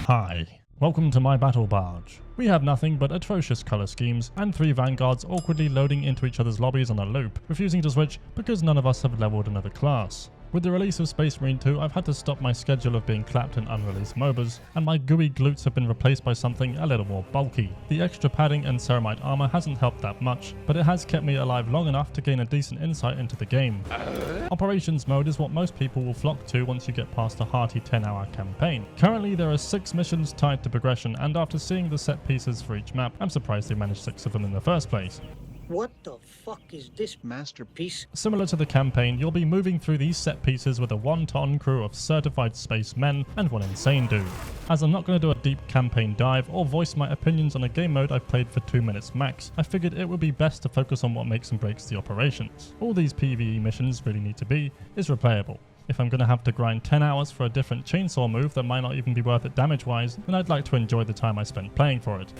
Hi, welcome to my battle barge. We have nothing but atrocious colour schemes and 3 vanguards awkwardly loading into each other's lobbies on a loop, refusing to switch because none of us have leveled another class. With the release of Space Marine 2, I've had to stop my schedule of being clapped in unreleased MOBAs, and my gooey glutes have been replaced by something a little more bulky. The extra padding and ceramite armor hasn't helped that much, but it has kept me alive long enough to gain a decent insight into the game. Operations mode is what most people will flock to once you get past a hearty 10-hour campaign. Currently there are 6 missions tied to progression, and after seeing the set pieces for each map, I'm surprised they managed 6 of them in the first place. What the fuck is this masterpiece? Similar to the campaign, you'll be moving through these set pieces with a 1-ton crew of certified space men and 1 insane dude. As I'm not going to do a deep campaign dive or voice my opinions on a game mode I've played for 2 minutes max, I figured it would be best to focus on what makes and breaks the operations. All these PvE missions really need to be is replayable. If I'm going to have to grind 10 hours for a different chainsaw move that might not even be worth it damage-wise, then I'd like to enjoy the time I spent playing for it.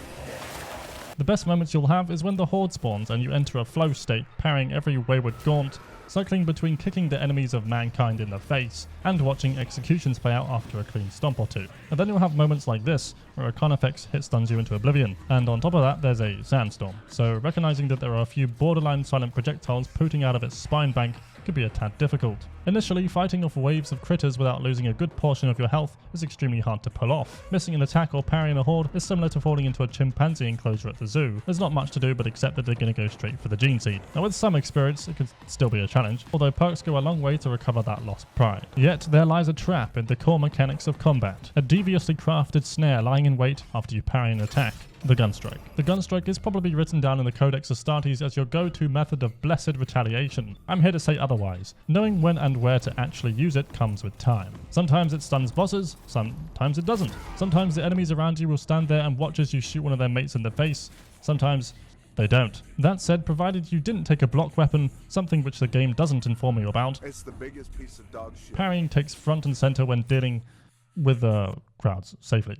The best moments you'll have is when the horde spawns and you enter a flow state, parrying every wayward gaunt, cycling between kicking the enemies of mankind in the face and watching executions play out after a clean stomp or 2. And then you'll have moments like this, where a Carnifex hit stuns you into oblivion. And on top of that, there's a sandstorm. So recognizing that there are a few borderline silent projectiles pooting out of its spine bank could be a tad difficult. Initially, fighting off waves of critters without losing a good portion of your health is extremely hard to pull off. Missing an attack or parrying a horde is similar to falling into a chimpanzee enclosure at the zoo. There's not much to do but accept that they're going to go straight for the gene seed. Now with some experience, it could still be a challenge, although perks go a long way to recover that lost pride. Yet there lies a trap in the core mechanics of combat, a deviously crafted snare lying in wait after you parry an attack. The Gunstrike. The Gunstrike is probably written down in the Codex Astartes as your go-to method of blessed retaliation. I'm here to say otherwise. Knowing when and where to actually use it comes with time. Sometimes it stuns bosses, sometimes it doesn't. Sometimes the enemies around you will stand there and watch as you shoot one of their mates in the face. Sometimes they don't. That said, provided you didn't take a block weapon, something which the game doesn't inform you about, it's the biggest piece of dog shit. Parrying takes front and center when dealing with crowds safely.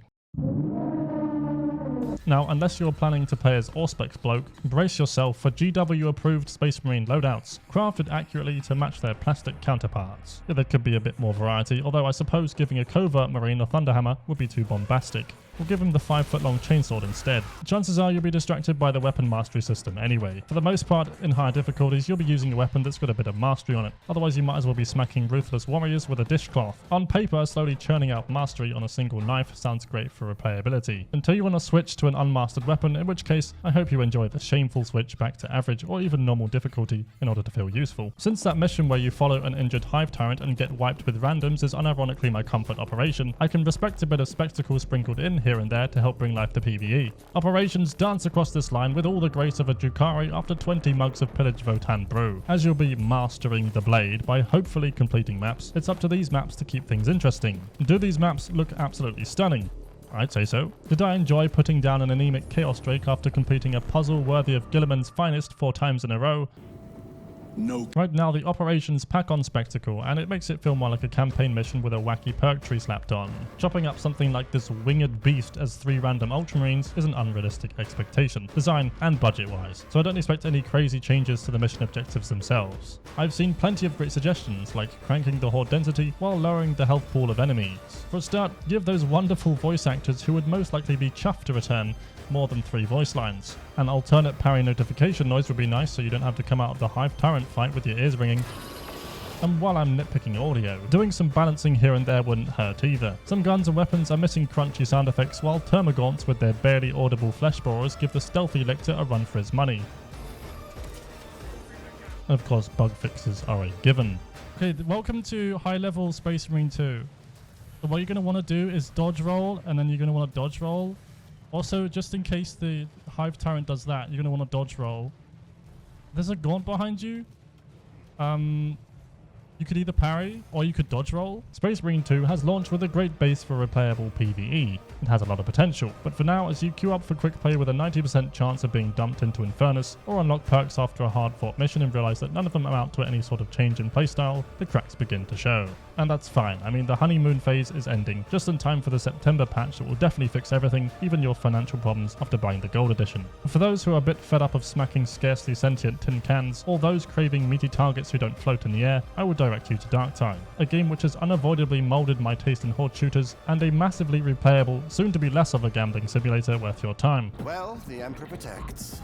Now, unless you're planning to play as Auspex Bloke, brace yourself for GW-approved Space Marine loadouts, crafted accurately to match their plastic counterparts. Yeah, there could be a bit more variety, although I suppose giving a covert Marine a Thunderhammer would be too bombastic. We'll give him the 5-foot-long chainsword instead. Chances are you'll be distracted by the weapon mastery system anyway. For the most part, in higher difficulties, you'll be using a weapon that's got a bit of mastery on it. Otherwise, you might as well be smacking ruthless warriors with a dishcloth. On paper, slowly churning out mastery on a single knife sounds great for replayability. Until you want to switch to an unmastered weapon, in which case, I hope you enjoy the shameful switch back to average or even normal difficulty in order to feel useful. Since that mission where you follow an injured hive tyrant and get wiped with randoms is unironically my comfort operation, I can respect a bit of spectacle sprinkled in here and there to help bring life to PvE. Operations dance across this line with all the grace of a Drukhari after 20 mugs of pillage Votan brew. As you'll be mastering the blade by hopefully completing maps, it's up to these maps to keep things interesting. Do these maps look absolutely stunning? I'd say so. Did I enjoy putting down an anemic Chaos Drake after completing a puzzle worthy of Gilliman's finest 4 times in a row? No. Right now the operations pack on spectacle, and it makes it feel more like a campaign mission with a wacky perk tree slapped on. Chopping up something like this winged beast as 3 random Ultramarines is an unrealistic expectation, design and budget wise, so I don't expect any crazy changes to the mission objectives themselves. I've seen plenty of great suggestions, like cranking the horde density while lowering the health pool of enemies. For a start, give those wonderful voice actors who would most likely be chuffed to return more than 3 voice lines. An alternate parry notification noise would be nice so you don't have to come out of the hive tyrant fight with your ears ringing. And while I'm nitpicking audio, doing some balancing here and there wouldn't hurt either. Some guns and weapons are missing crunchy sound effects, while Termagants with their barely audible flesh borers give the stealthy lictor a run for his money. And of course, bug fixes are a given. Okay, welcome to high level Space Marine 2. So what you're going to want to do is dodge roll, and then you're going to want to dodge roll. Also, just in case the hive tyrant does that, you're going to want to dodge roll. There's a gaunt behind you. You could either parry or you could dodge roll. Space Marine 2 has launched with a great base for replayable PvE. It has a lot of potential, but for now, as you queue up for quick play with a 90% chance of being dumped into Infernus, or unlock perks after a hard fought mission and realize that none of them amount to any sort of change in playstyle, the cracks begin to show. And that's fine. I mean, the honeymoon phase is ending, just in time for the September patch that will definitely fix everything, even your financial problems after buying the gold edition. For those who are a bit fed up of smacking scarcely sentient tin cans, or those craving meaty targets who don't float in the air, I would direct you to Darktide, a game which has unavoidably molded my taste in horde shooters, and a massively replayable, soon to be less of a gambling simulator worth your time. Well, the Emperor protects.